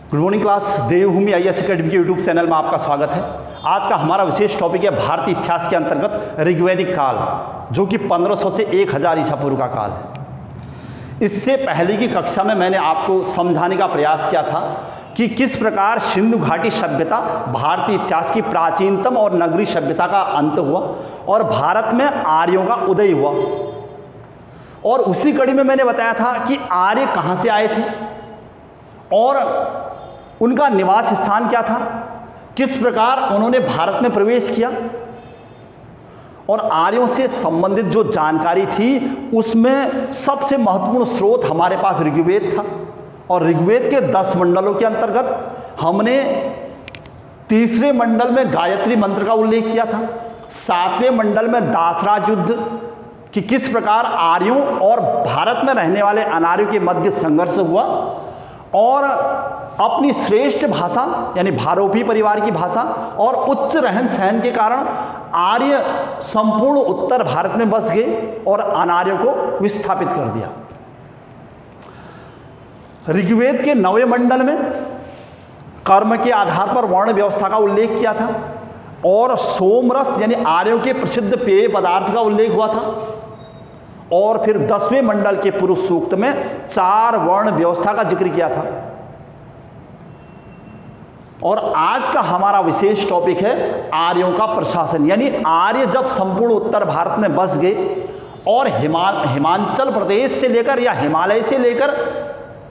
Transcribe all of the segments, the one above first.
Good morning class, देवभूमि IAS academy के YouTube channel में आपका स्वागत है। आज का हमारा विशेष टॉपिक है भारतीय इतिहास के अंतर्गत ऋग्वैदिक काल, जो कि 1500 से 1000 ईसा पूर्व का काल है। इससे पहले की कक्षा में मैंने आपको समझाने का प्रयास किया था कि किस प्रकार सिंधु घाटी सभ्यता भारतीय इतिहास की प्राचीनतम और नगरीय सभ्यता का अंत हुआ और भारत में आर्यों का उदय हुआ। और उसी कड़ी में मैंने बताया था कि आर्य कहाँ से आए थे और उनका निवास स्थान क्या था, किस प्रकार उन्होंने भारत में प्रवेश किया। और आर्यों से संबंधित जो जानकारी थी उसमें सबसे महत्वपूर्ण स्रोत हमारे पास ऋग्वेद था। और ऋग्वेद के 10 मंडलों के अंतर्गत हमने तीसरे मंडल में गायत्री मंत्र का उल्लेख किया था, 7वें मंडल में दासराज युद्ध कि किस प्रकार आर्यों और भारत में रहने वाले अनार्यों के मध्य संघर्ष हुआ और अपनी श्रेष्ठ भाषा यानी भारोपी परिवार की भाषा और उच्च रहन सहन के कारण आर्य संपूर्ण उत्तर भारत में बस गए और अनार्यों को विस्थापित कर दिया। ऋग्वेद के 9वें मंडल में कर्म के आधार पर वर्ण व्यवस्था का उल्लेख किया था और सोमरस यानी आर्यों के प्रसिद्ध पेय पदार्थ का उल्लेख हुआ था। और फिर 10वें मंडल के पुरुष सूक्त में 4 वर्ण व्यवस्था का जिक्र किया था। और आज का हमारा विशेष टॉपिक है आर्यों का प्रशासन, यानी आर्य जब संपूर्ण उत्तर भारत में बस गए और हिमाचल प्रदेश से लेकर या हिमालय से लेकर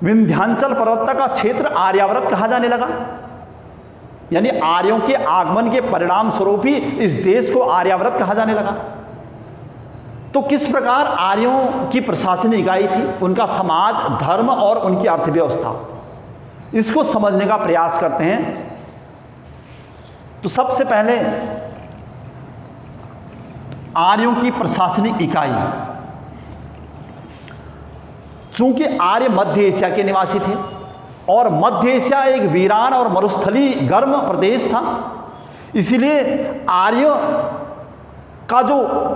विंध्याचल पर्वत का क्षेत्र आर्यावर्त कहा जाने लगा, यानी आर्यों के आगमन के परिणाम स्वरूप ही इस देश को आर्यावर्त कहा जाने लगा। तो किस प्रकार आर्यों की प्रशासनिक इकाई थी, उनका समाज, धर्म और उनकी अर्थव्यवस्था, इसको समझने का प्रयास करते हैं। तो सबसे पहले आर्यों की प्रशासनिक इकाई, चूंकि आर्य मध्य एशिया के निवासी थे और मध्य एशिया एक वीरान और मरुस्थली गर्म प्रदेश था, इसीलिए आर्य का जो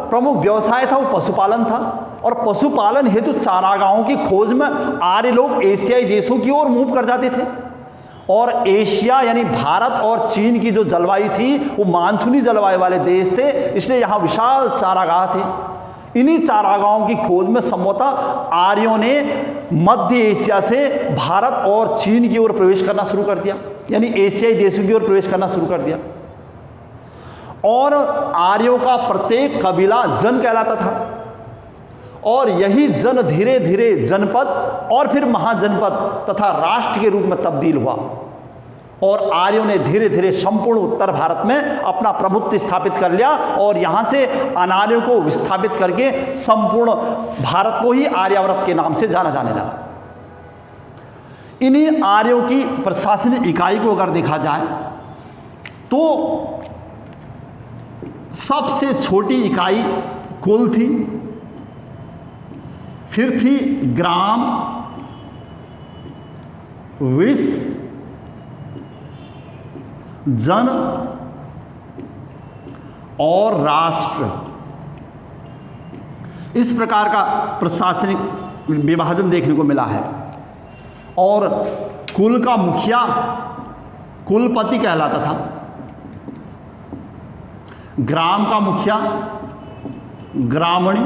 प्रमुख व्यवसाय था वो पशुपालन था। और पशुपालन हेतु चारागाहों की खोज में आर्य लोग एशियाई देशों की ओर मूव कर जाते थे। और एशिया यानी भारत और चीन की जो जलवायु थी वो मानसूनी जलवायु वाले देश थे, इसलिए यहाँ विशाल चारागाह थे। इन्हीं चारागाहों की खोज में संभवतः आर्यों ने मध्य एशिया से भारत और चीन की ओर प्रवेश करना शुरू कर दिया, यानी एशियाई देशों की ओर प्रवेश करना शुरू कर दिया। और आर्यों का प्रत्येक कबीला जन कहलाता था और यही जन धीरे धीरे जनपद और फिर महाजनपद तथा राष्ट्र के रूप में तब्दील हुआ। और आर्यों ने धीरे धीरे संपूर्ण उत्तर भारत में अपना प्रभुत्व स्थापित कर लिया और यहाँ से अनार्यों को विस्थापित करके संपूर्ण भारत को ही आर्यावर्त के नाम से जाना जाने लगा। इन्हीं आर्यों की प्रशासनिक इकाई को अगर देखा जाए तो सबसे छोटी इकाई कुल थी, फिर थी ग्राम, विस, जन और राष्ट्र। इस प्रकार का प्रशासनिक विभाजन देखने को मिला है। और कुल का मुखिया कुलपति कहलाता था, ग्राम का मुखिया ग्रामणी,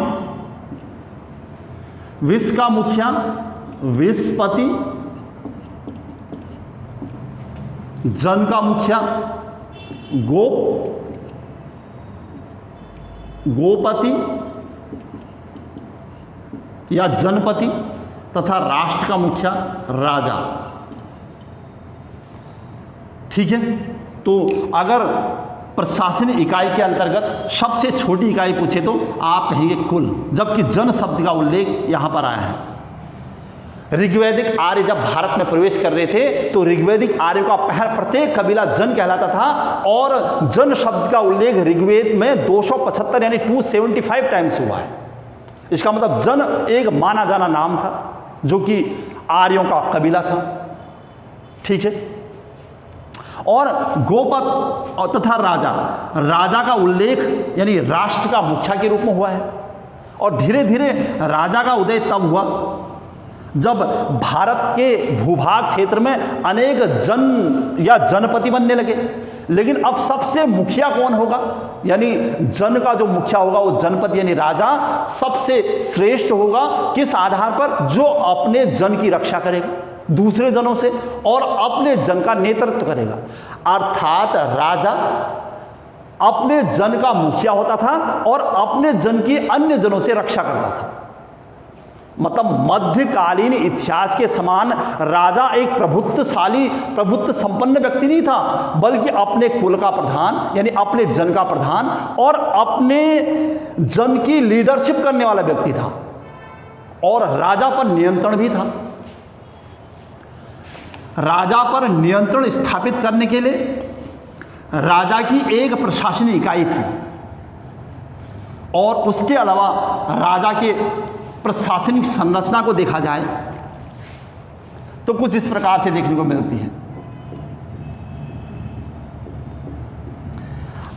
विस का मुखिया विसपति, जन का मुखिया गोपति या जनपति तथा राष्ट्र का मुखिया राजा। ठीक है, तो अगर प्रशासनिक इकाई के अंतर्गत सबसे छोटी इकाई पूछे तो आप कहेंगे कुल, जबकि जन शब्द का उल्लेख यहां पर आया है। ऋग्वैदिक आर्य जब भारत में प्रवेश कर रहे थे तो ऋग्वैदिक आर्यों का प्रत्येक कबीला जन कहलाता था और जन शब्द का उल्लेख ऋग्वेद में 275 यानी 275 टाइम्स हुआ है। इसका मतलब जन एक माना जाना नाम था जो कि आर्यों का कबीला था। ठीक है, और गोपत तथा राजा का उल्लेख यानी राष्ट्र का मुखिया के रूप में हुआ है। और धीरे धीरे राजा का उदय तब हुआ जब भारत के भूभाग क्षेत्र में अनेक जन या जनपति बनने लगे, लेकिन अब सबसे मुखिया कौन होगा, यानी जन का जो मुखिया होगा वो जनपति यानी राजा सबसे श्रेष्ठ होगा। किस आधार पर? जो अपने जन की रक्षा करेगा दूसरे जनों से और अपने जन का नेतृत्व करेगा। अर्थात राजा अपने जन का मुखिया होता था और अपने जन की अन्य जनों से रक्षा करता था। मतलब मध्यकालीन इतिहास के समान राजा एक प्रभुत्वशाली प्रभुत्व संपन्न व्यक्ति नहीं था, बल्कि अपने कुल का प्रधान यानी अपने जन का प्रधान और अपने जन की लीडरशिप करने वाला व्यक्ति था और राजा पर नियंत्रण भी था। राजा पर नियंत्रण स्थापित करने के लिए राजा की एक प्रशासनिक इकाई थी और उसके अलावा राजा के प्रशासनिक संरचना को देखा जाए तो कुछ इस प्रकार से देखने को मिलती है।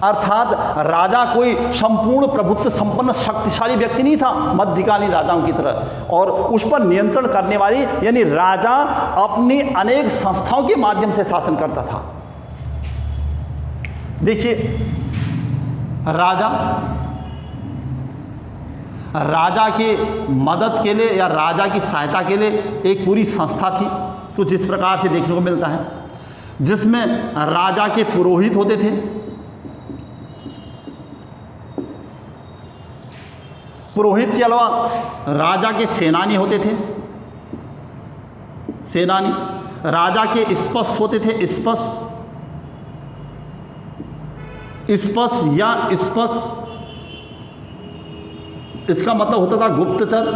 अर्थात राजा कोई संपूर्ण प्रभुत्व संपन्न शक्तिशाली व्यक्ति नहीं था मध्यकालीन राजाओं की तरह, और उस पर नियंत्रण करने वाली यानी राजा अपनी अनेक संस्थाओं के माध्यम से शासन करता था। देखिए, राजा के मदद के लिए या राजा की सहायता के लिए एक पूरी संस्था थी, कुछ इस प्रकार से देखने को मिलता है, जिसमें राजा के पुरोहित होते थे, पुरोहित के अलावा राजा के सेनानी होते थे, सेनानी राजा के स्पष्ट होते थे, स्पष्ट या स्पष्ट इसका मतलब होता था गुप्तचर।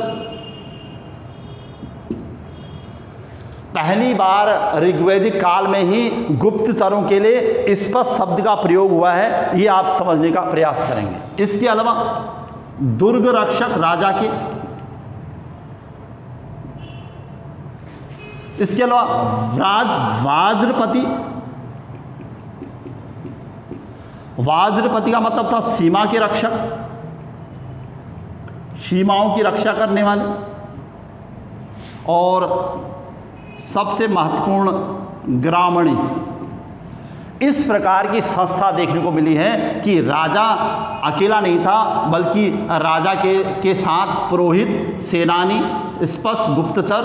पहली बार ऋग्वैदिक काल में ही गुप्तचरों के लिए स्पष्ट शब्द का प्रयोग हुआ है, ये आप समझने का प्रयास करेंगे। इसके अलावा दुर्ग रक्षक राजा के, इसके अलावा वाज्रपति का मतलब था सीमा के रक्षक, सीमाओं की रक्षा करने वाले, और सबसे महत्वपूर्ण ग्रामणी। इस प्रकार की संस्था देखने को मिली है कि राजा अकेला नहीं था, बल्कि राजा के साथ पुरोहित, सेनानी, स्पष्ट गुप्तचर,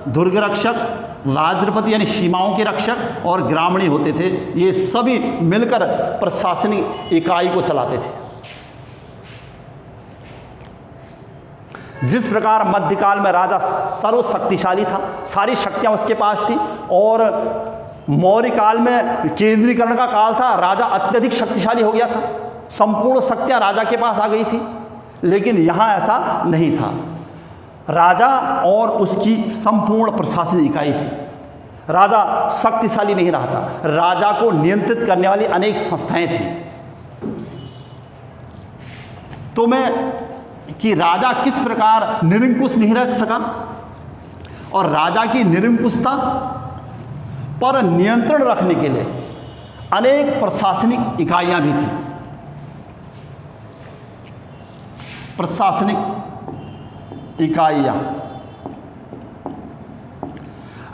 दुर्ग रक्षक, वाज्रपति यानी सीमाओं के रक्षक और ग्रामणी होते थे। ये सभी मिलकर प्रशासनिक इकाई को चलाते थे। जिस प्रकार मध्यकाल में राजा सर्वशक्तिशाली था, सारी शक्तियां उसके पास थी, और मौर्य काल में केंद्रीकरण का काल था, राजा अत्यधिक शक्तिशाली हो गया था, संपूर्ण शक्तियां राजा के पास आ गई थी। लेकिन यहां ऐसा नहीं था, राजा और उसकी संपूर्ण प्रशासनिक इकाई थी। राजा शक्तिशाली नहीं रहा था, राजा को नियंत्रित करने वाली अनेक संस्थाएं थी। तो मैं कि राजा किस प्रकार निरंकुश नहीं रख सका, और राजा की निरंकुशता पर नियंत्रण रखने के लिए अनेक प्रशासनिक इकाइयां भी थी। प्रशासनिक इकाइयां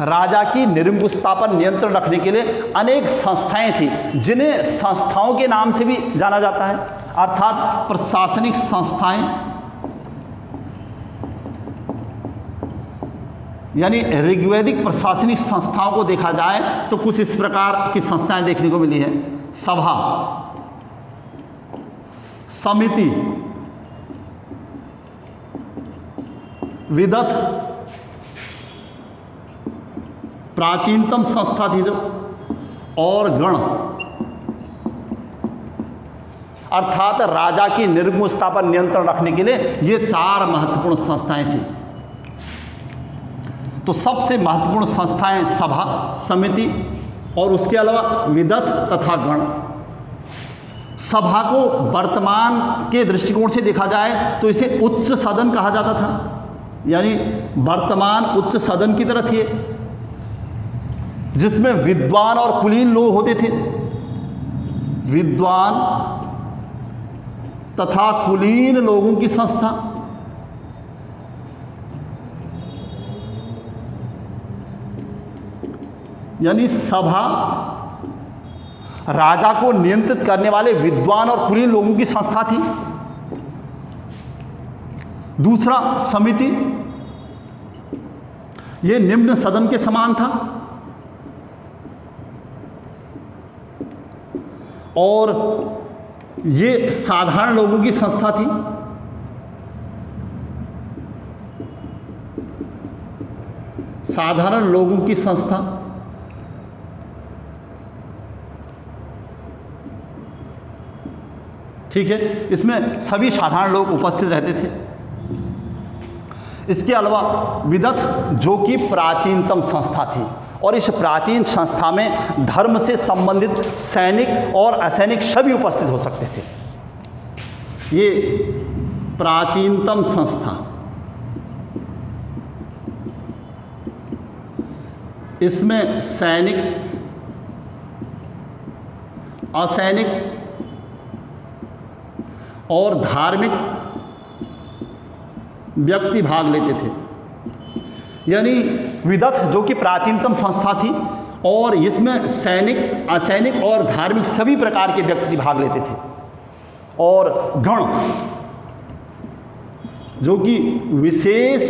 राजा की निरंकुशता पर नियंत्रण रखने के लिए अनेक संस्थाएं थी, जिन्हें संस्थाओं के नाम से भी जाना जाता है, अर्थात प्रशासनिक संस्थाएं। यानी ऋग्वैदिक प्रशासनिक संस्थाओं को देखा जाए तो कुछ इस प्रकार की संस्थाएं देखने को मिली है। सभा, समिति, विदथ प्राचीनतम संस्था थी जो, और गण, अर्थात राजा की निर्मुखता पर नियंत्रण रखने के लिए ये चार महत्वपूर्ण संस्थाएं थी। तो सबसे महत्वपूर्ण संस्थाएं सभा, समिति और उसके अलावा विदथ तथा गण। सभा को वर्तमान के दृष्टिकोण से देखा जाए तो इसे उच्च सदन कहा जाता था, यानी वर्तमान उच्च सदन की तरह थी, जिसमें विद्वान और कुलीन लोग होते थे। विद्वान तथा कुलीन लोगों की संस्था। यानी सभा राजा को नियंत्रित करने वाले विद्वान और कुलीन लोगों की संस्था थी। दूसरा, समिति, यह निम्न सदन के समान था और ये साधारण लोगों की संस्था थी। साधारण लोगों की संस्था। ठीक है, इसमें सभी साधारण लोग उपस्थित रहते थे। इसके अलावा विदथ, जो कि प्राचीनतम संस्था थी, और इस प्राचीन संस्था में धर्म से संबंधित सैनिक और असैनिक सभी उपस्थित हो सकते थे। ये प्राचीनतम संस्था, इसमें सैनिक, असैनिक और धार्मिक व्यक्ति भाग लेते थे। यानी विदथ, जो कि प्राचीनतम संस्था थी, और इसमें सैनिक, असैनिक और धार्मिक सभी प्रकार के व्यक्ति भाग लेते थे। और गण, जो कि विशेष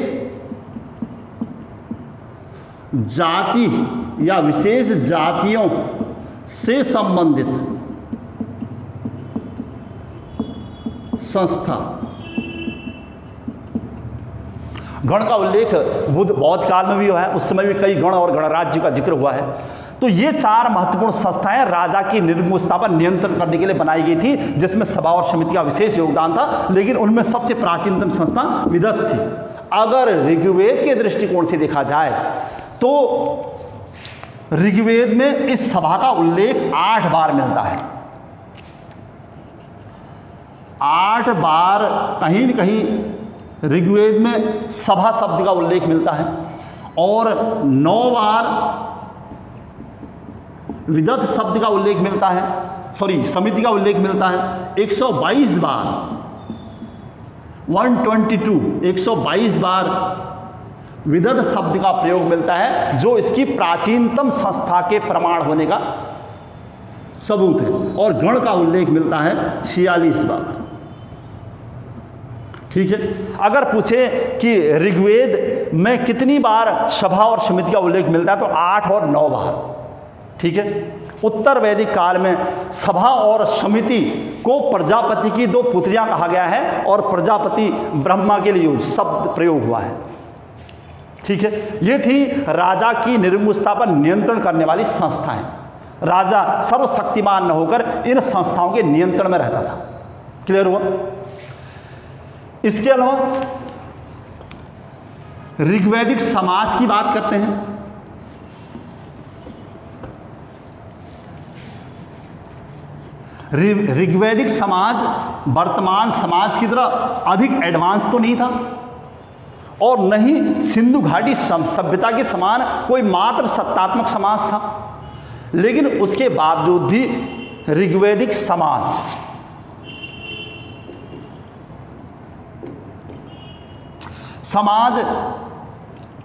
जाति या विशेष जातियों से संबंधित संस्था। गण का उल्लेख बौद्ध काल में भी हुआ है, उस समय भी कई गण और गणराज्य का जिक्र हुआ है। तो ये चार महत्वपूर्ण संस्थाएं राजा की निर्मुक्तता पर नियंत्रण करने के लिए बनाई गई थी, जिसमें सभा और समिति का विशेष योगदान था, लेकिन उनमें सबसे प्राचीनतम संस्था विदथ थी। अगर ऋग्वेद के दृष्टिकोण से देखा जाए तो ऋग्वेद में इस सभा का उल्लेख 8 बार मिलता है। 8 बार कहीं न कहीं ऋग्वेद में सभा शब्द का उल्लेख मिलता है, और 9 बार विदथ शब्द का उल्लेख मिलता है, समिति का उल्लेख मिलता है। 122 बार 122 बार विदथ शब्द का प्रयोग मिलता है, जो इसकी प्राचीनतम संस्था के प्रमाण होने का सबूत है। और गण का उल्लेख मिलता है 46 बार। ठीक है, अगर पूछे कि ऋग्वेद में कितनी बार सभा और समिति का उल्लेख मिलता है तो 8 और 9 बार। ठीक है, उत्तर वैदिक काल में सभा और समिति को प्रजापति की 2 पुत्रियां कहा गया है, और प्रजापति ब्रह्मा के लिए शब्द प्रयोग हुआ है। ठीक है, ये थी राजा की निर्मुक्तता पर नियंत्रण करने वाली संस्थाएं। राजा सर्वशक्तिमान न होकर इन संस्थाओं के नियंत्रण में रहता था। क्लियर हुआ? इसके अलावा ऋग्वैदिक समाज की बात करते हैं। ऋग्वैदिक समाज वर्तमान समाज की तरह अधिक एडवांस तो नहीं था, और न ही सिंधु घाटी सभ्यता के समान कोई मात्र सत्तात्मक समाज था, लेकिन उसके बावजूद भी ऋग्वैदिक समाज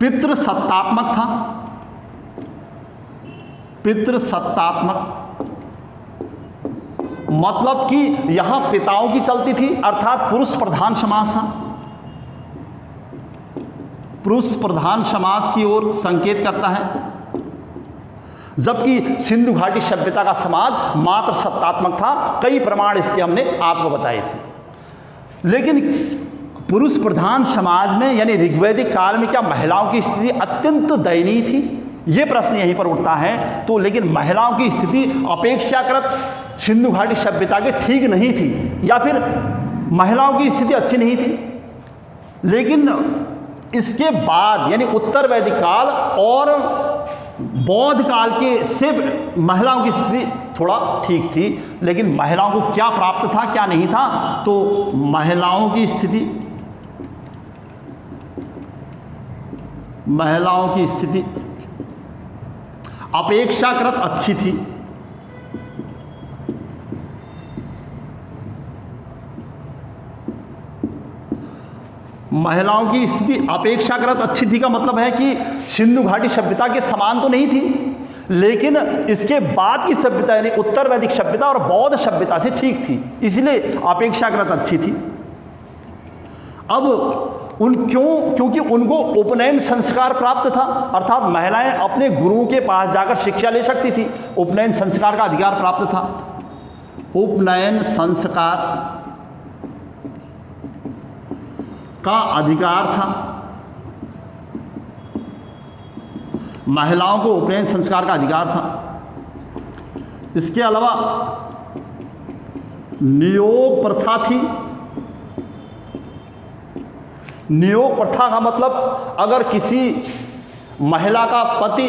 पितृसत्तात्मक था। पितृसत्तात्मक मतलब कि यहां पिताओं की चलती थी, अर्थात पुरुष प्रधान समाज था। पुरुष प्रधान समाज की ओर संकेत करता है, जबकि सिंधु घाटी सभ्यता का समाज मात्र सत्तात्मक था। कई प्रमाण इसके हमने आपको बताए थे। लेकिन पुरुष प्रधान समाज में यानी ऋग्वैदिक काल में क्या महिलाओं की स्थिति अत्यंत दयनीय थी? ये प्रश्न यहीं पर उठता है। तो लेकिन महिलाओं की स्थिति अपेक्षाकृत सिंधु घाटी सभ्यता के ठीक नहीं थी, या फिर महिलाओं की स्थिति अच्छी नहीं थी। लेकिन इसके बाद यानी उत्तर वैदिक काल और बौद्ध काल के से महिलाओं की स्थिति थोड़ा ठीक थी। लेकिन महिलाओं को क्या प्राप्त था, क्या नहीं था? तो महिलाओं की स्थिति अपेक्षाकृत अच्छी थी। महिलाओं की स्थिति अपेक्षाकृत अच्छी थी का मतलब है कि सिंधु घाटी सभ्यता के समान तो नहीं थी, लेकिन इसके बाद की सभ्यता यानी उत्तर वैदिक सभ्यता और बौद्ध सभ्यता से ठीक थी, इसलिए अपेक्षाकृत अच्छी थी। अब क्योंकि उनको उपनयन संस्कार प्राप्त था, अर्थात महिलाएं अपने गुरुओं के पास जाकर शिक्षा ले सकती थी, उपनयन संस्कार का अधिकार प्राप्त था। उपनयन संस्कार का अधिकार था, महिलाओं को उपनयन संस्कार का अधिकार था। इसके अलावा नियोग प्रथा थी। नियोग प्रथा का मतलब अगर किसी महिला का पति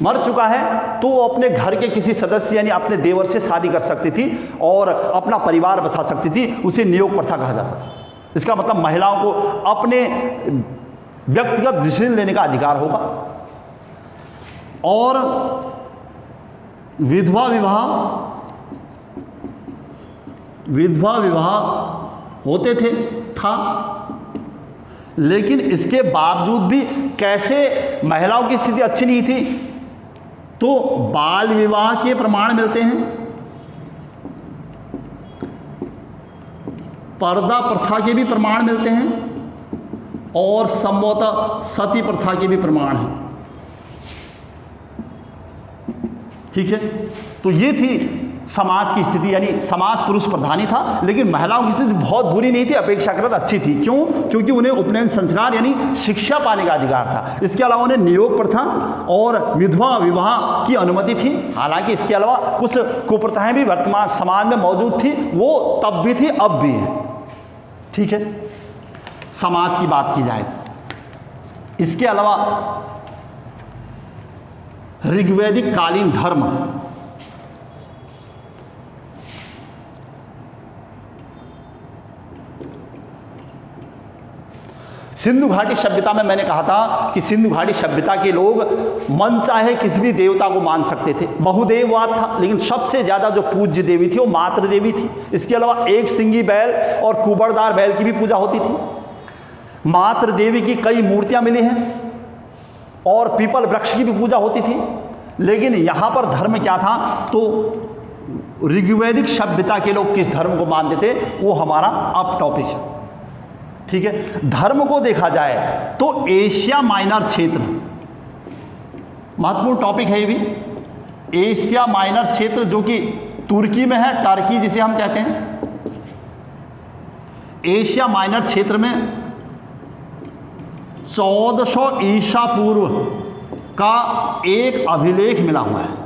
मर चुका है तो वो अपने घर के किसी सदस्य यानी अपने देवर से शादी कर सकती थी और अपना परिवार बसा सकती थी, उसे नियोग प्रथा कहा जाता था। इसका मतलब महिलाओं को अपने व्यक्तिगत डिसीजन लेने का अधिकार होगा। और विधवा विवाह होते था, लेकिन इसके बावजूद भी कैसे महिलाओं की स्थिति अच्छी नहीं थी, तो बाल विवाह के प्रमाण मिलते हैं, पर्दा प्रथा के भी प्रमाण मिलते हैं और संभवतः सती प्रथा के भी प्रमाण हैं। ठीक है, तो ये थी समाज की स्थिति, यानी समाज पुरुष प्रधानी था, लेकिन महिलाओं की स्थिति बहुत बुरी नहीं थी, अपेक्षाकृत अच्छी थी। क्यों? क्योंकि उन्हें उपनयन संस्कार यानी शिक्षा पाने का अधिकार था। इसके अलावा उन्हें नियोग प्रथा और विधवा विवाह की अनुमति थी। हालांकि इसके अलावा कुछ कुप्रथाएं भी वर्तमान समाज में मौजूद थी, वो तब भी थी, अब भी है। ठीक है, समाज की बात की जाए, इसके अलावा ऋग्वैदिक कालीन धर्म, सिंधु घाटी सभ्यता में मैंने कहा था कि सिंधु घाटी सभ्यता के लोग मन चाहे किसी भी देवता को मान सकते थे, बहुदेववाद था, लेकिन सबसे ज्यादा जो पूज्य देवी थी वो मातृ देवी थी। इसके अलावा एक सिंगी बैल और कुबड़दार बैल की भी पूजा होती थी। मातृ देवी की कई मूर्तियां मिली हैं और पीपल वृक्ष की भी पूजा होती थी। लेकिन यहां पर धर्म क्या था, तो ऋग्वैदिक सभ्यता के लोग किस धर्म को मानते थे वो हमारा अब टॉपिक है। ठीक है, धर्म को देखा जाए तो एशिया माइनर क्षेत्र महत्वपूर्ण टॉपिक है। ये भी एशिया माइनर क्षेत्र जो कि तुर्की में है, टर्की जिसे हम कहते हैं, एशिया माइनर क्षेत्र में 1400 ईसा पूर्व का एक अभिलेख मिला हुआ है।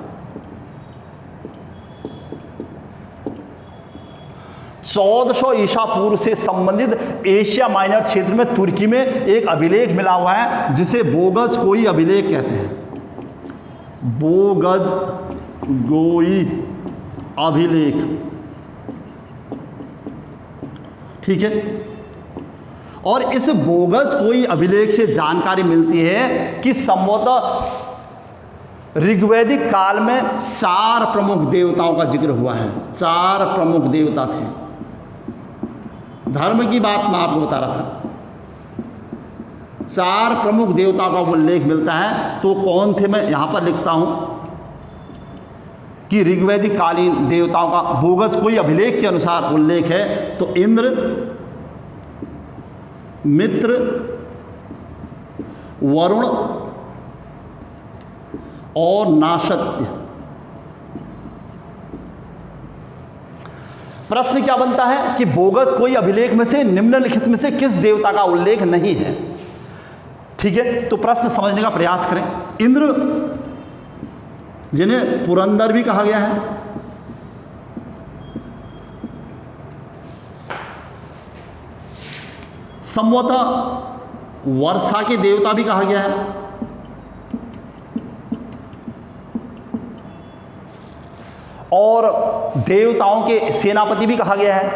1400 ईसा पूर्व से संबंधित एशिया माइनर क्षेत्र में तुर्की में एक अभिलेख मिला हुआ है जिसे बोगज गोई अभिलेख कहते हैं। बोगज गोई अभिलेख। ठीक है, और इस बोगज गोई अभिलेख से जानकारी मिलती है कि संभवतः ऋग्वैदिक काल में 4 प्रमुख देवताओं का जिक्र हुआ है। 4 प्रमुख देवता थे। धर्म की बात मैं आपको बता रहा था, 4 प्रमुख देवताओं का उल्लेख मिलता है। तो कौन थे मैं यहां पर लिखता हूं कि ऋग्वैदिक कालीन देवताओं का बोगज कोई अभिलेख के अनुसार उल्लेख है। तो इंद्र, मित्र, वरुण और नाशत्य। प्रश्न क्या बनता है कि बोगस कोई अभिलेख में से निम्नलिखित में से किस देवता का उल्लेख नहीं है। ठीक है, तो प्रश्न समझने का प्रयास करें। इंद्र, जिन्हें पुरंदर भी कहा गया है, संभवतः वर्षा के देवता भी कहा गया है। और देवताओं के सेनापति भी कहा गया है।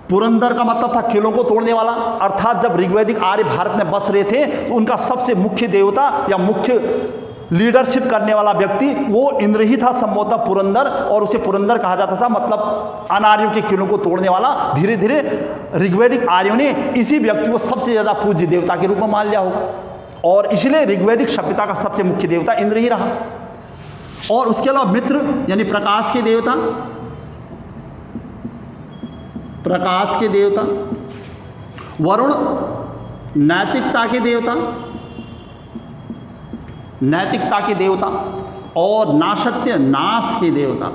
पुरंदर का मतलब था किलों को तोड़ने वाला, अर्थात जब ऋग्वैदिक आर्य भारत में बस रहे थे तो उनका सबसे मुख्य देवता या मुख्य लीडरशिप करने वाला व्यक्ति वो इंद्र ही था, संभवतः पुरंदर, और उसे पुरंदर कहा जाता था, मतलब अनार्यों के किलों को तोड़ने वाला। धीरे धीरे ऋग्वैदिक आर्यों ने इसी व्यक्ति को सबसे ज्यादा पूज्य देवता के रूप में मान लिया होगा और इसलिए ऋग्वैदिक सभ्यता का सबसे मुख्य देवता इंद्र ही रहा। और उसके अलावा मित्र यानी प्रकाश के देवता, प्रकाश के देवता, वरुण नैतिकता के देवता, नैतिकता के देवता, और नाशक्य नाश के देवता,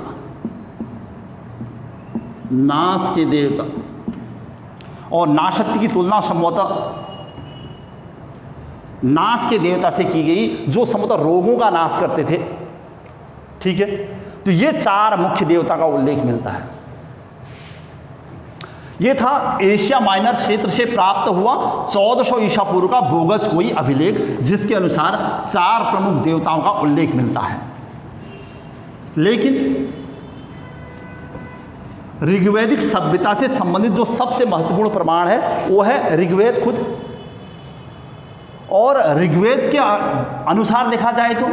नाश के देवता। और नाशक्ति की तुलना संभवतः नाश के देवता से की गई जो संभवतः रोगों का नाश करते थे। ठीक है, तो ये 4 मुख्य देवता का उल्लेख मिलता है। ये था एशिया माइनर क्षेत्र से प्राप्त हुआ 1400 ईसा पूर्व का बोगस कोई अभिलेख, जिसके अनुसार 4 प्रमुख देवताओं का उल्लेख मिलता है। लेकिन ऋग्वैदिक सभ्यता से संबंधित जो सबसे महत्वपूर्ण प्रमाण है वो है ऋग्वेद खुद। और ऋग्वेद के अनुसार देखा जाए तो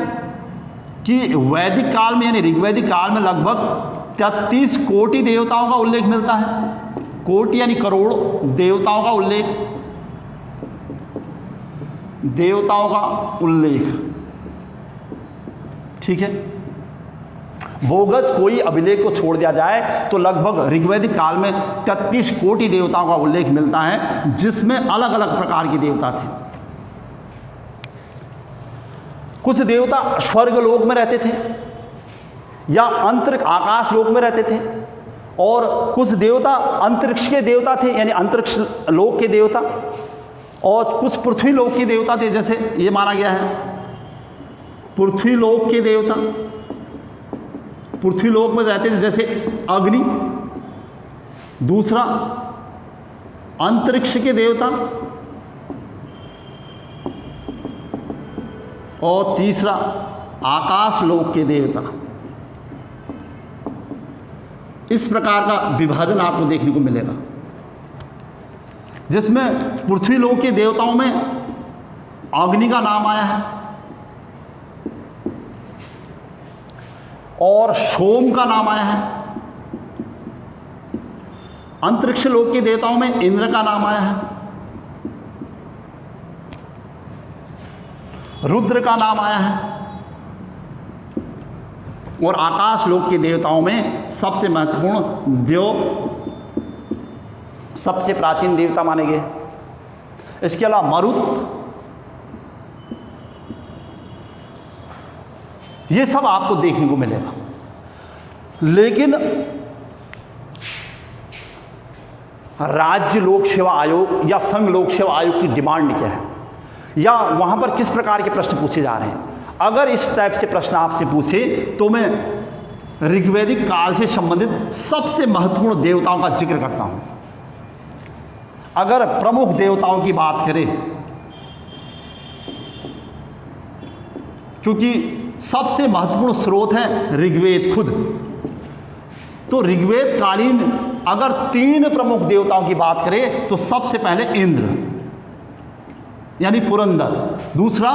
कि वैदिक काल में यानी ऋग्वैदिक काल में लगभग 33 कोटि देवताओं का उल्लेख मिलता है। कोटि यानी करोड़ देवताओं का उल्लेख, देवताओं का उल्लेख। ठीक है, बोगस कोई अभिलेख को छोड़ दिया जाए तो लगभग ऋग्वैदिक काल में 33 कोटि देवताओं का उल्लेख मिलता है, जिसमें अलग अलग प्रकार के देवता थे। कुछ देवता स्वर्ग लोक में रहते थे या अंतरिक्ष आकाश लोक में रहते थे, और कुछ देवता अंतरिक्ष के देवता थे यानी अंतरिक्ष लोक के देवता, और कुछ पृथ्वी लोक के देवता थे, जैसे ये माना गया है पृथ्वी लोक के देवता पृथ्वी लोक में रहते थे, जैसे अग्नि। दूसरा अंतरिक्ष के देवता, और तीसरा आकाश लोक के देवता। इस प्रकार का विभाजन आपको देखने को मिलेगा, जिसमें पृथ्वी लोक के देवताओं में अग्नि का नाम आया है, और सोम का नाम आया है। अंतरिक्ष लोक के देवताओं में इंद्र का नाम आया है, रुद्र का नाम आया है, और आकाश लोक के देवताओं में सबसे महत्वपूर्ण देव, सबसे प्राचीन देवता माने गए। इसके अलावा मरुत, ये सब आपको देखने को मिलेगा। लेकिन राज्य लोक सेवा आयोग या संघ लोक सेवा आयोग की डिमांड क्या है, या वहां पर किस प्रकार के प्रश्न पूछे जा रहे हैं। अगर इस टाइप से प्रश्न आपसे पूछे तो मैं ऋग्वैदिक काल से संबंधित सबसे महत्वपूर्ण देवताओं का जिक्र करता हूं। अगर प्रमुख देवताओं की बात करें, क्योंकि सबसे महत्वपूर्ण स्रोत है ऋग्वेद खुद, तो ऋग्वेद कालीन अगर 3 प्रमुख देवताओं की बात करें तो सबसे पहले इंद्र यानी पुरंदर, दूसरा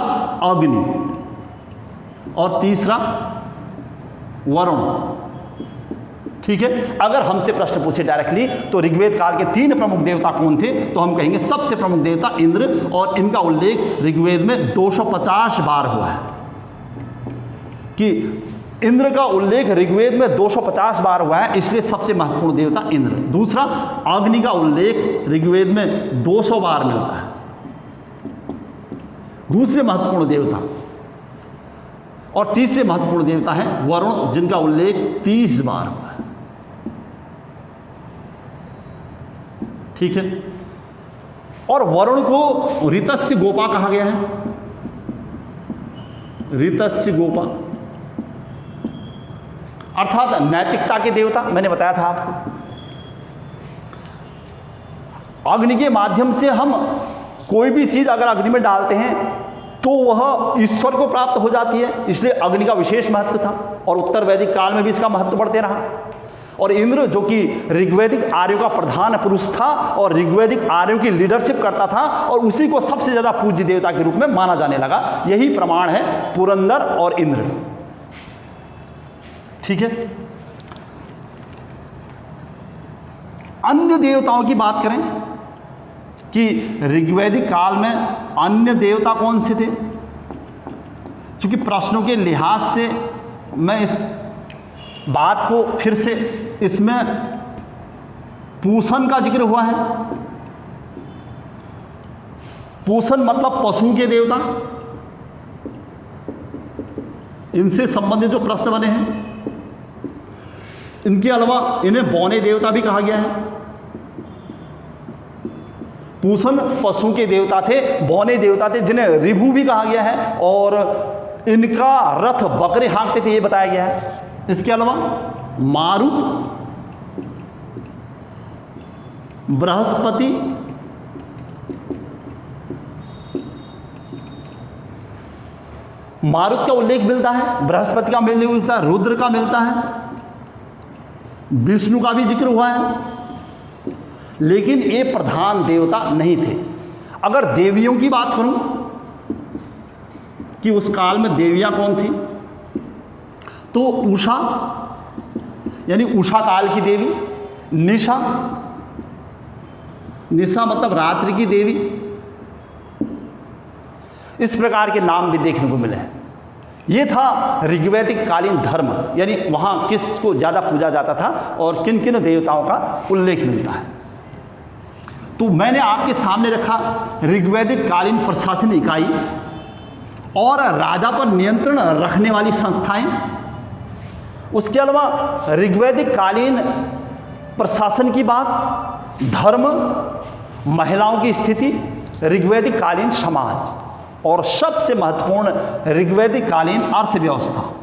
अग्नि, और तीसरा वरुण। ठीक है, अगर हमसे प्रश्न पूछे डायरेक्टली तो ऋग्वेद काल के 3 प्रमुख देवता कौन थे, तो हम कहेंगे सबसे प्रमुख देवता इंद्र, और इनका उल्लेख ऋग्वेद में 250 बार हुआ है। कि इंद्र का उल्लेख ऋग्वेद में 250 बार हुआ है, इसलिए सबसे महत्वपूर्ण देवता इंद्र। दूसरा अग्नि का उल्लेख ऋग्वेद में 200 बार मिलता है, दूसरे महत्वपूर्ण देवता। और तीसरे महत्वपूर्ण देवता है वरुण, जिनका उल्लेख 30 बार हुआ है। ठीक है, और वरुण को ऋतस्य गोपा कहा गया है, ऋतस्य गोपा अर्थात नैतिकता के देवता। मैंने बताया था आपको, अग्नि के माध्यम से हम कोई भी चीज अगर अग्नि में डालते हैं तो वह ईश्वर को प्राप्त हो जाती है, इसलिए अग्नि का विशेष महत्व था, और उत्तर वैदिक काल में भी इसका महत्व बढ़ते रहा। और इंद्र जो कि ऋग्वैदिक आर्यों का प्रधान पुरुष था और ऋग्वैदिक आर्यों की लीडरशिप करता था, और उसी को सबसे ज्यादा पूज्य देवता के रूप में माना जाने लगा। यही प्रमाण है पुरंदर और इंद्र। ठीक है, अन्य देवताओं की बात करें कि ऋग्वैदिक काल में अन्य देवता कौन से थे। क्योंकि प्रश्नों के लिहाज से मैं इस बात को फिर से, इसमें पूषण का जिक्र हुआ है। पूषण मतलब पशु के देवता, इनसे संबंधित जो प्रश्न बने हैं। इनके अलावा इन्हें बौने देवता भी कहा गया है। पूषण पशु के देवता थे, बौने देवता थे जिन्हें ऋभु भी कहा गया है, और इनका रथ बकरे हाँकते थे, ये बताया गया है। इसके अलावा मारुत, बृहस्पति, मारुत का उल्लेख मिलता है, बृहस्पति का उल्लेख मिलता है, रुद्र का मिलता है, विष्णु का भी जिक्र हुआ है, लेकिन ये प्रधान देवता नहीं थे। अगर देवियों की बात करूं कि उस काल में देवियां कौन थी, तो उषा यानी उषा काल की देवी, निशा, निशा मतलब रात्रि की देवी, इस प्रकार के नाम भी देखने को मिले हैं। ये था ऋग्वैदिक कालीन धर्म, यानी वहाँ किसको ज़्यादा पूजा जाता था और किन किन देवताओं का उल्लेख मिलता है। तो मैंने आपके सामने रखा ऋग्वैदिक कालीन प्रशासन इकाई और राजा पर नियंत्रण रखने वाली संस्थाएं। उसके अलावा ऋग्वैदिक कालीन प्रशासन की बात, धर्म, महिलाओं की स्थिति, ऋग्वैदिक कालीन समाज, और सबसे महत्वपूर्ण ऋग्वैदिक कालीन अर्थव्यवस्था।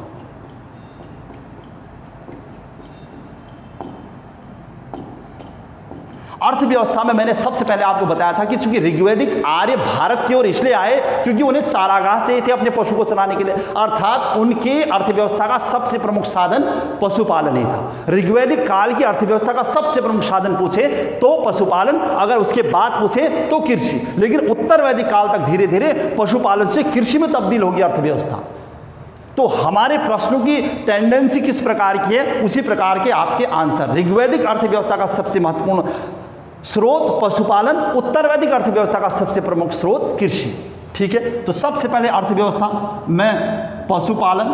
अर्थव्यवस्था में मैंने सबसे पहले आपको बताया था कि चूंकि ऋग्वैदिक आर्य भारत की ओर इसलिए आए क्योंकि उन्हें चारागाह चाहिए थे अपने पशु को चलाने के लिए, अर्थात उनके अर्थव्यवस्था का सबसे प्रमुख साधन पशुपालन ही था। ऋग्वैदिक काल की अर्थव्यवस्था का सबसे प्रमुख साधन पूछे तो पशुपालन, अगर उसके बाद पूछे तो कृषि। लेकिन उत्तर वैदिक काल तक धीरे धीरे पशुपालन से कृषि में तब्दील होगी अर्थव्यवस्था। तो हमारे प्रश्नों की टेंडेंसी किस प्रकार की है, उसी प्रकार के आपके आंसर। ऋग्वैदिक अर्थव्यवस्था का सबसे महत्वपूर्ण स्रोत पशुपालन, उत्तर वैदिक अर्थव्यवस्था का सबसे प्रमुख स्रोत कृषि। ठीक है, तो सबसे पहले अर्थव्यवस्था में पशुपालन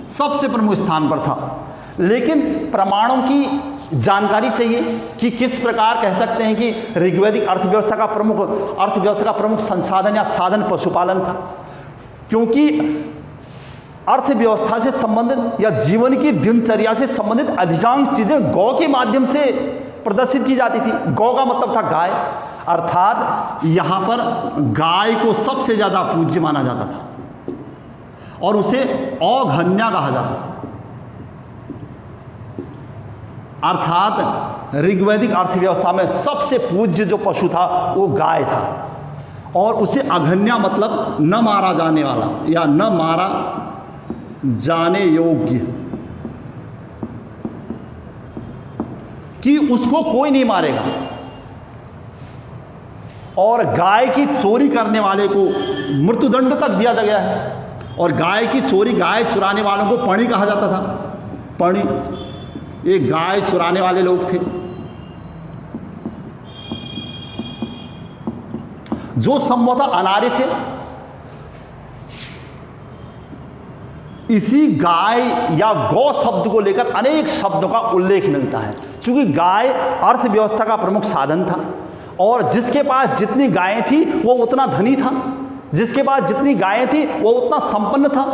सबसे प्रमुख स्थान पर था। लेकिन प्रमाणों की जानकारी चाहिए कि किस प्रकार कह सकते हैं कि ऋग्वैदिक अर्थव्यवस्था का प्रमुख संसाधन या साधन पशुपालन था, क्योंकि अर्थव्यवस्था से संबंधित या जीवन की दिनचर्या से संबंधित अधिकांश चीजें गौ के माध्यम से प्रदर्शित की जाती थी। गौ का मतलब था गाय, अर्थात यहां पर गाय को सबसे ज्यादा पूज्य माना जाता था और उसे औघन्या कहा जाता था। अर्थात ऋग्वैदिक अर्थव्यवस्था में सबसे पूज्य जो पशु था वो गाय था, और उसे अघन्या मतलब न मारा जाने वाला या न मारा जाने योग्य, कि उसको कोई नहीं मारेगा। और गाय की चोरी करने वाले को मृत्युदंड तक दिया गया है। और गाय की चोरी, गाय चुराने वालों को पणी कहा जाता था। पणी, ये गाय चुराने वाले लोग थे जो संभवतः अनार्य थे। इसी गाय या गौ शब्द को लेकर अनेक शब्दों का उल्लेख मिलता है, क्योंकि गाय अर्थव्यवस्था का प्रमुख साधन था और जिसके पास जितनी गायें थी वो उतना धनी था, जिसके पास जितनी गायें थी वो उतना संपन्न था,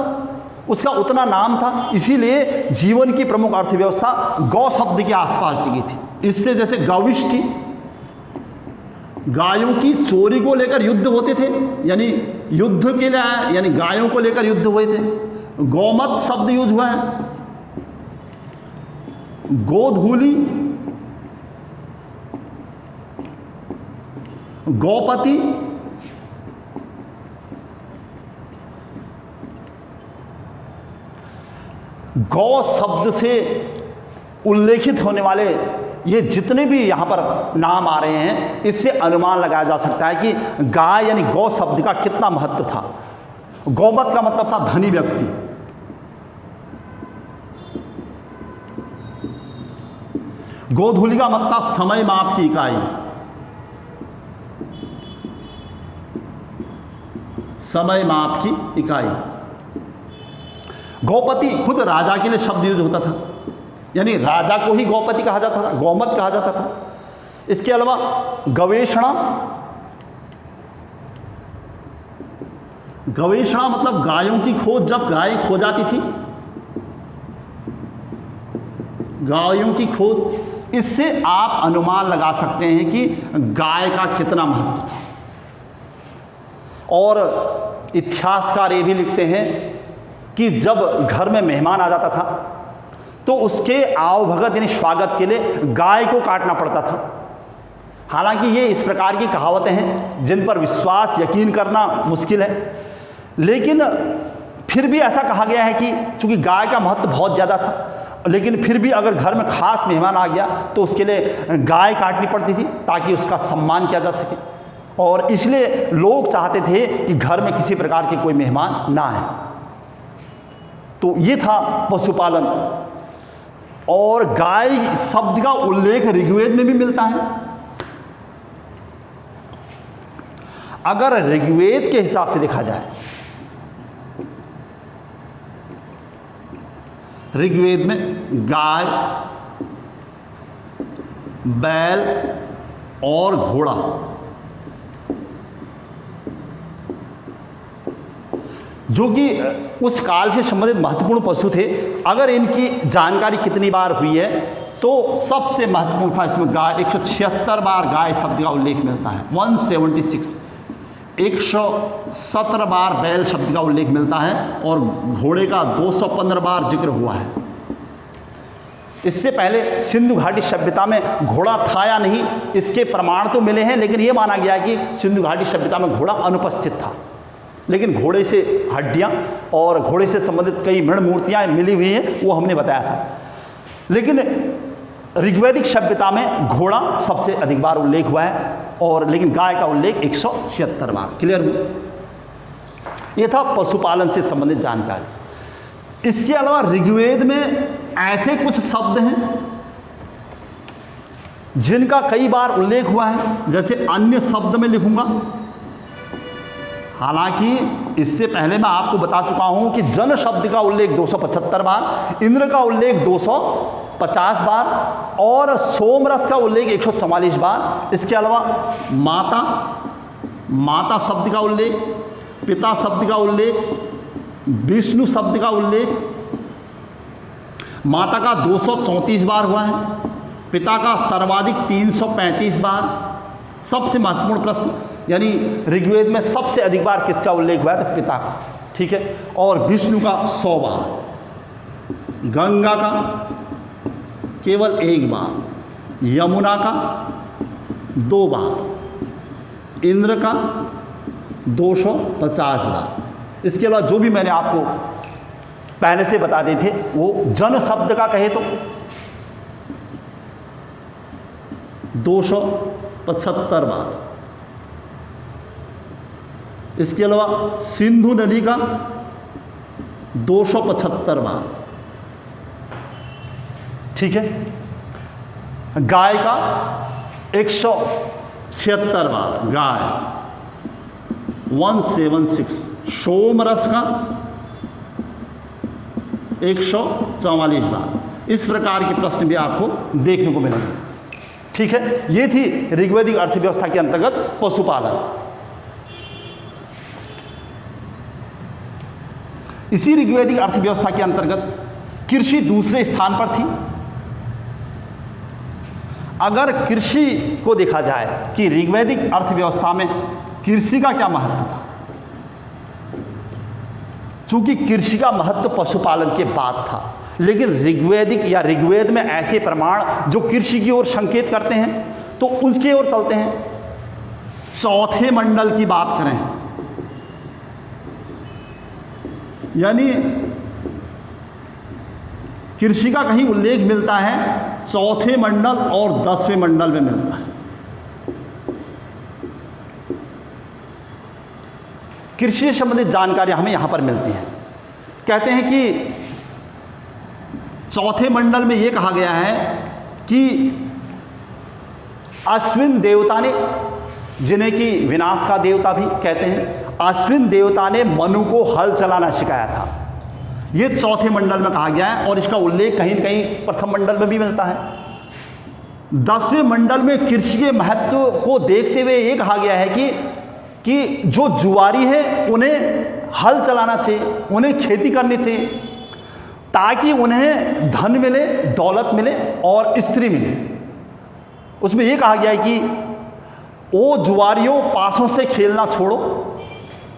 उसका उतना नाम था। इसीलिए जीवन की प्रमुख अर्थव्यवस्था गौ शब्द के आसपास टिकी थी। इससे जैसे गौविष्टि, गायों की चोरी को लेकर युद्ध होते थे, यानी युद्ध के लिए, यानी गायों को लेकर युद्ध हुए थे। गौमत शब्द यूज हुआ है। गोधूली, गौपति, गौ शब्द से उल्लेखित होने वाले ये जितने भी यहाँ पर नाम आ रहे हैं, इससे अनुमान लगाया जा सकता है कि गाय यानी गौ शब्द का कितना महत्व था। गौमत का मतलब था धनी व्यक्ति। गोधूलि का मतलब समय माप की इकाई, समय माप की इकाई। गौपति खुद राजा के लिए शब्द यूज होता था, यानी राजा को ही गौपति कहा जाता था, गौमत कहा जाता था। इसके अलावा गवेषणा, गवेषणा मतलब गायों की खोज, जब गाय खो जाती थी, गायों की खोज। इससे आप अनुमान लगा सकते हैं कि गाय का कितना महत्व था। और इतिहासकार ये भी लिखते हैं कि जब घर में मेहमान आ जाता था तो उसके आवभगत यानी स्वागत के लिए गाय को काटना पड़ता था। हालांकि ये इस प्रकार की कहावतें हैं जिन पर विश्वास यकीन करना मुश्किल है, लेकिन फिर भी ऐसा कहा गया है कि चूंकि गाय का महत्व बहुत ज़्यादा था, लेकिन फिर भी अगर घर में खास मेहमान आ गया तो उसके लिए गाय काटनी पड़ती थी ताकि उसका सम्मान किया जा सके। और इसलिए लोग चाहते थे कि घर में किसी प्रकार के कोई मेहमान ना आए। तो ये था पशुपालन। और गाय शब्द का उल्लेख ऋग्वेद में भी मिलता है। अगर ऋग्वेद के हिसाब से देखा जाए, ऋग्वेद में गाय, बैल और घोड़ा जो कि उस काल से संबंधित महत्वपूर्ण पशु थे, अगर इनकी जानकारी कितनी बार हुई है तो सबसे महत्वपूर्ण था इसमें गाय। 176 बार गाय शब्द का उल्लेख मिलता है, 176। 117 बार बैल शब्द का उल्लेख मिलता है और घोड़े का 215 बार जिक्र हुआ है। इससे पहले सिंधु घाटी सभ्यता में घोड़ा था या नहीं, इसके प्रमाण तो मिले हैं, लेकिन यह माना गया कि सिंधु घाटी सभ्यता में घोड़ा अनुपस्थित था। लेकिन घोड़े से हड्डियाँ और घोड़े से संबंधित कई मृण मूर्तियाँ मिली हुई हैं, वो हमने बताया था। लेकिन ऋग्वैदिक सभ्यता में घोड़ा सबसे अधिक बार उल्लेख हुआ है, और लेकिन गाय का उल्लेख 176 बार। क्लियर हुआ? ये था पशुपालन से संबंधित जानकारी। इसके अलावा ऋग्वेद में ऐसे कुछ शब्द हैं जिनका कई बार उल्लेख हुआ है, जैसे अन्य शब्द में लिखूंगा। हालांकि इससे पहले मैं आपको बता चुका हूं कि जन शब्द का उल्लेख 275 बार, इंद्र का उल्लेख 250 बार और सोमरस का उल्लेख 144 बार। इसके अलावा माता, माता शब्द का उल्लेख, पिता शब्द का उल्लेख, विष्णु शब्द का उल्लेख माता का 234 बार हुआ है, पिता का सर्वाधिक 335 बार। सबसे महत्वपूर्ण प्रश्न, यानी ऋग्वेद में सबसे अधिक बार किसका उल्लेख हुआ है? तो पिता का। ठीक है। और विष्णु का 100 बार, गंगा का केवल 1 बार, यमुना का 2 बार, इंद्र का 250 बार। इसके अलावा जो भी मैंने आपको पहले से बता दिए थे, वो जन शब्द का कहे तो 275 बार। इसके अलावा सिंधु नदी का 275 बार। ठीक है। गाय का 176 बार, गाय 176। सोमरस का 144 बार। इस प्रकार के प्रश्न भी आपको देखने को मिलेंगे। ठीक है। ये थी ऋग्वैदिक अर्थव्यवस्था के अंतर्गत पशुपालन। इसी ऋग्वैदिक अर्थव्यवस्था के अंतर्गत कृषि दूसरे स्थान पर थी। अगर कृषि को देखा जाए कि ऋग्वैदिक अर्थव्यवस्था में कृषि का क्या महत्व था, चूंकि कृषि का महत्व पशुपालन के बाद था, लेकिन ऋग्वैदिक या ऋग्वेद में ऐसे प्रमाण जो कृषि की ओर संकेत करते हैं तो उसकी ओर चलते हैं। चौथे मंडल की बात करें, यानी कृषि का कहीं उल्लेख मिलता है चौथे मंडल और 10वें मंडल में मिलता है। कृषि से संबंधित जानकारी हमें यहां पर मिलती है। कहते हैं कि चौथे मंडल में यह कहा गया है कि अश्विन देवता ने, जिन्हें कि विनाश का देवता भी कहते हैं, अश्विन देवता ने मनु को हल चलाना सिखाया था। ये चौथे मंडल में कहा गया है और इसका उल्लेख कहीं न कहीं प्रथम मंडल में भी मिलता है। 10वें मंडल में कृषि के महत्व को देखते हुए ये कहा गया है कि जो जुआरी है उन्हें हल चलाना चाहिए, उन्हें खेती करनी चाहिए, ताकि उन्हें धन मिले, दौलत मिले और स्त्री मिले। उसमें यह कहा गया है कि ओ जुआरियों, पासों से खेलना छोड़ो,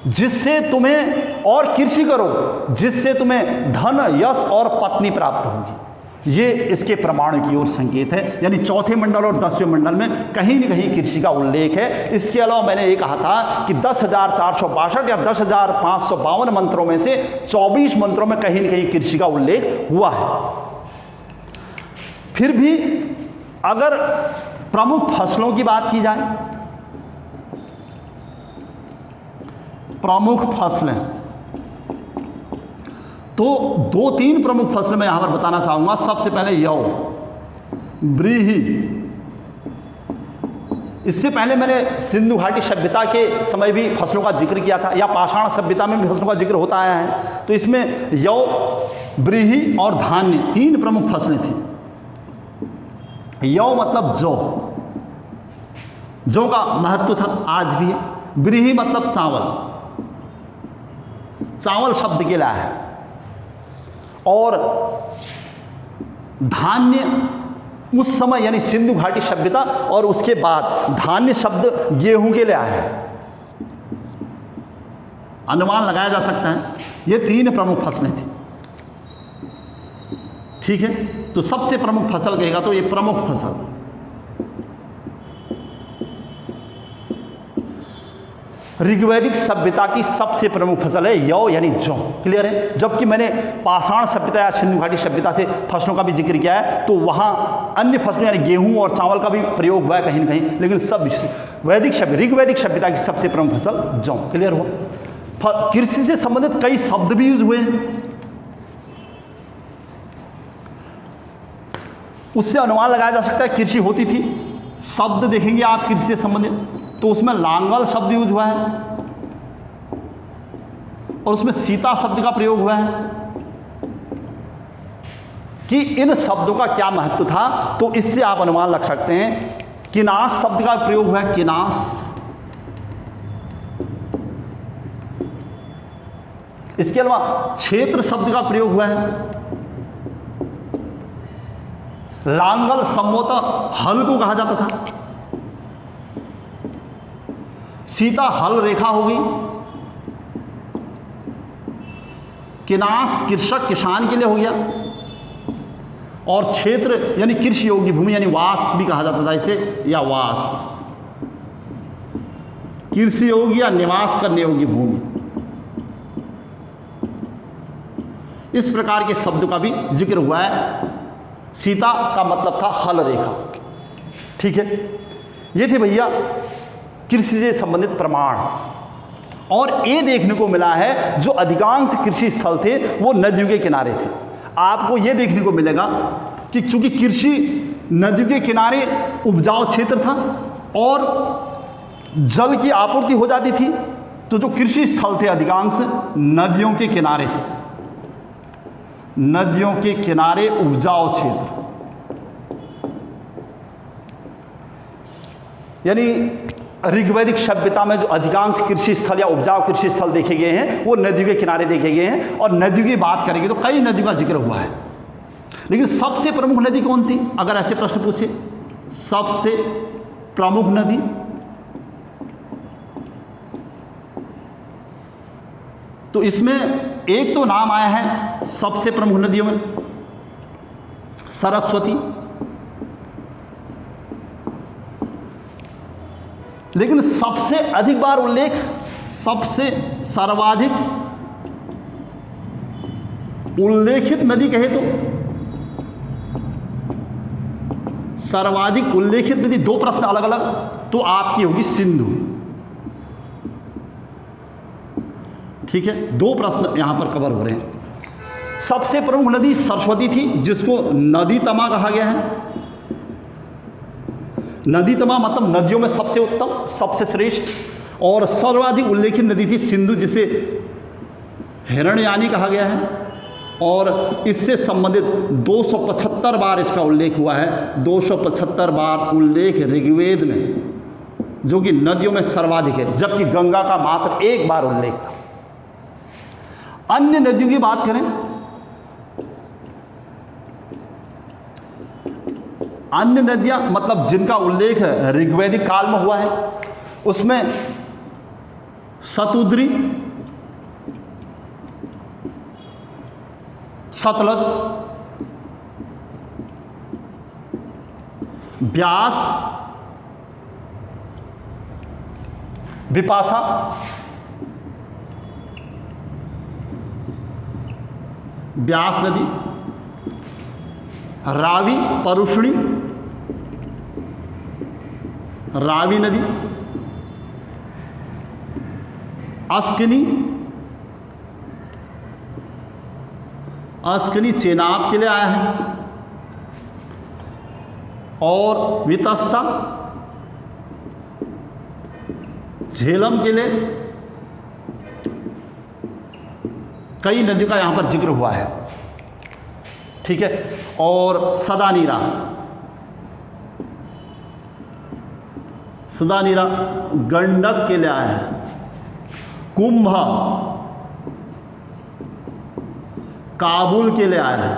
जिससे तुम्हें, और कृषि करो जिससे तुम्हें धन, यश और पत्नी प्राप्त होगी। ये इसके प्रमाण की ओर संकेत है। यानी चौथे मंडल और 10वें मंडल में कहीं न कहीं कृषि का उल्लेख है। इसके अलावा मैंने ये कहा था कि 10,462 या 10,552 मंत्रों में से 24 मंत्रों में कहीं न कहीं कृषि का उल्लेख हुआ है। फिर भी अगर प्रमुख फसलों की बात की जाए, प्रमुख फसलें, तो 2-3 प्रमुख फसलें मैं यहां पर बताना चाहूंगा। सबसे पहले यौ, व्रीहि। इससे पहले मैंने सिंधु घाटी सभ्यता के समय भी फसलों का जिक्र किया था, या पाषाण सभ्यता में भी फसलों का जिक्र होता आया है। तो इसमें यौ, व्रीहि और धान्य 3 प्रमुख फसलें थी। यौ मतलब जौ का महत्व था, आज भी है। व्रीहि मतलब चावल, चावल शब्द के लाया है। और धान्य उस समय यानी सिंधु घाटी सभ्यता और उसके बाद धान्य शब्द गेहूं के लिए आया है, अनुमान लगाया जा सकता है। ये 3 प्रमुख फसलें थी। ठीक है, तो सबसे प्रमुख फसल कहेगा तो ये प्रमुख फसल। ऋग्वैदिक सभ्यता की सबसे प्रमुख फसल है यौ यानी जौ। क्लियर है। जबकि मैंने पाषाण सभ्यता या सिंधु घाटी सभ्यता से फसलों का भी जिक्र किया है, तो वहां अन्य फसलों यानी गेहूं और चावल का भी प्रयोग हुआ है कहीं न कहीं, लेकिन सब ऋग्वैदिक सभ्यता की सबसे प्रमुख फसल जौ। क्लियर हुआ। कृषि से संबंधित कई शब्द भी यूज हुए हैं। उससे अनुमान लगाया जा सकता है कृषि होती थी। शब्द देखेंगे आप कृषि से संबंधित, तो उसमें लांगल शब्द यूज हुआ है और उसमें सीता शब्द का प्रयोग हुआ है। कि इन शब्दों का क्या महत्व था, तो इससे आप अनुमान लग सकते हैं। किनास शब्द का प्रयोग हुआ है, किनास। इसके अलावा क्षेत्र शब्द का प्रयोग हुआ है। लांगल संभवतः हल को कहा जाता था। सीता हल रेखा होगी। किनास कृषक किसान के लिए हो गया। और क्षेत्र यानी कृषि योग्य भूमि यानी वास भी कहा जाता था इसे, या वास, कृषि योग्य या निवास करने योग्य भूमि। इस प्रकार के शब्द का भी जिक्र हुआ है। सीता का मतलब था हल रेखा। ठीक है, ये थे भैया कृषि से संबंधित प्रमाण। और ये देखने को मिला है जो अधिकांश कृषि स्थल थे वो नदियों के किनारे थे। आपको ये देखने को मिलेगा कि चूंकि कृषि नदियों के किनारे उपजाऊ क्षेत्र था और जल की आपूर्ति हो जाती थी, तो जो कृषि स्थल थे अधिकांश नदियों के किनारे थे। नदियों के किनारे उपजाऊ क्षेत्र, यानी ऋग्वैदिक सभ्यता में जो अधिकांश कृषि स्थल या उपजाऊ कृषि स्थल देखे गए हैं वो नदियों के किनारे देखे गए हैं। और नदियों की बात करेंगे तो कई नदियों का जिक्र हुआ है, लेकिन सबसे प्रमुख नदी कौन थी? अगर ऐसे प्रश्न पूछे, सबसे प्रमुख नदी, तो इसमें एक तो नाम आया है सबसे प्रमुख नदियों में, सरस्वती। लेकिन सबसे अधिक बार उल्लेख, सबसे सर्वाधिक उल्लेखित नदी कहे तो सर्वाधिक उल्लेखित नदी, 2 प्रश्न अलग अलग, तो आपकी होगी सिंधु। ठीक है, 2 प्रश्न यहां पर कवर हो रहे हैं। सबसे प्रमुख नदी सरस्वती थी, जिसको नदी तमा कहा गया है। नदीतमा मतलब नदियों में सबसे उत्तम, सबसे श्रेष्ठ। और सर्वाधिक उल्लेखित नदी थी सिंधु, जिसे हिरण्ययानी कहा गया है। और इससे संबंधित 275 बार इसका उल्लेख हुआ है, 275 बार उल्लेख ऋग्वेद में, जो कि नदियों में सर्वाधिक है, जबकि गंगा का मात्र एक बार उल्लेख था। अन्य नदियों की बात करें, अन्य नदियां मतलब जिनका उल्लेख ऋग्वैदिक काल में हुआ है, उसमें सतुद्री, सतलज, ब्यास, विपाशा, ब्यास नदी, रावी, परुष्णी, रावी नदी, अस्किनी, अस्किनी चेनाब के लिए आया है, और वितस्ता झेलम के लिए। कई नदियों का यहां पर जिक्र हुआ है, ठीक है। और सदानीरा, सदानीरा गंडक के लिए आया है, कुंभा काबुल के लिए आया है।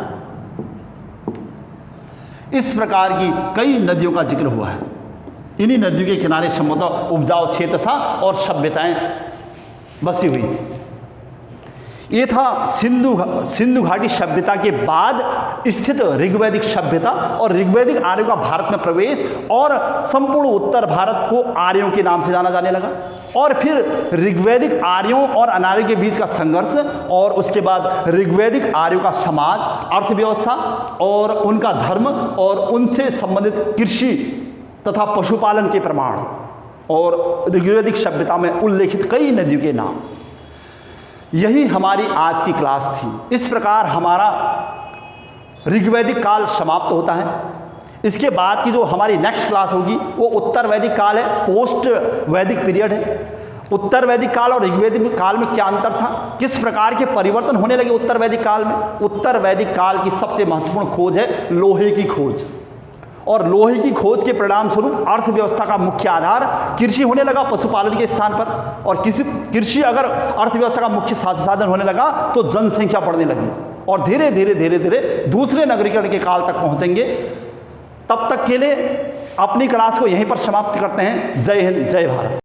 इस प्रकार की कई नदियों का जिक्र हुआ है। इन्हीं नदियों के किनारे संभवतः उपजाऊ क्षेत्र था और सभ्यताएं बसी हुई थी। ये था सिंधु घाटी सभ्यता के बाद स्थित ऋग्वैदिक सभ्यता और ऋग्वैदिक आर्यों का भारत में प्रवेश, और संपूर्ण उत्तर भारत को आर्यों के नाम से जाना जाने लगा। और फिर ऋग्वैदिक आर्यों और अनार्यों के बीच का संघर्ष, और उसके बाद ऋग्वैदिक आर्यों का समाज, अर्थव्यवस्था और उनका धर्म, और उनसे संबंधित कृषि तथा पशुपालन के प्रमाण, और ऋग्वैदिक सभ्यता में उल्लेखित कई नदियों के नाम। यही हमारी आज की क्लास थी। इस प्रकार हमारा ऋग्वैदिक काल समाप्त होता है। इसके बाद की जो हमारी नेक्स्ट क्लास होगी वो उत्तर वैदिक काल है, पोस्ट वैदिक पीरियड है। उत्तर वैदिक काल और ऋग्वैदिक काल में क्या अंतर था, किस प्रकार के परिवर्तन होने लगे उत्तर वैदिक काल में। उत्तर वैदिक काल की सबसे महत्वपूर्ण खोज है लोहे की खोज, और लोहे की खोज के परिणाम स्वरूप अर्थव्यवस्था का मुख्य आधार कृषि होने लगा पशुपालन के स्थान पर। और कृषि अगर अर्थव्यवस्था का मुख्य साधन होने लगा तो जनसंख्या बढ़ने लगी, और धीरे धीरे धीरे धीरे दूसरे नगरीकरण के काल तक पहुंचेंगे। तब तक के लिए अपनी क्लास को यहीं पर समाप्त करते हैं। जय हिंद, जय भारत।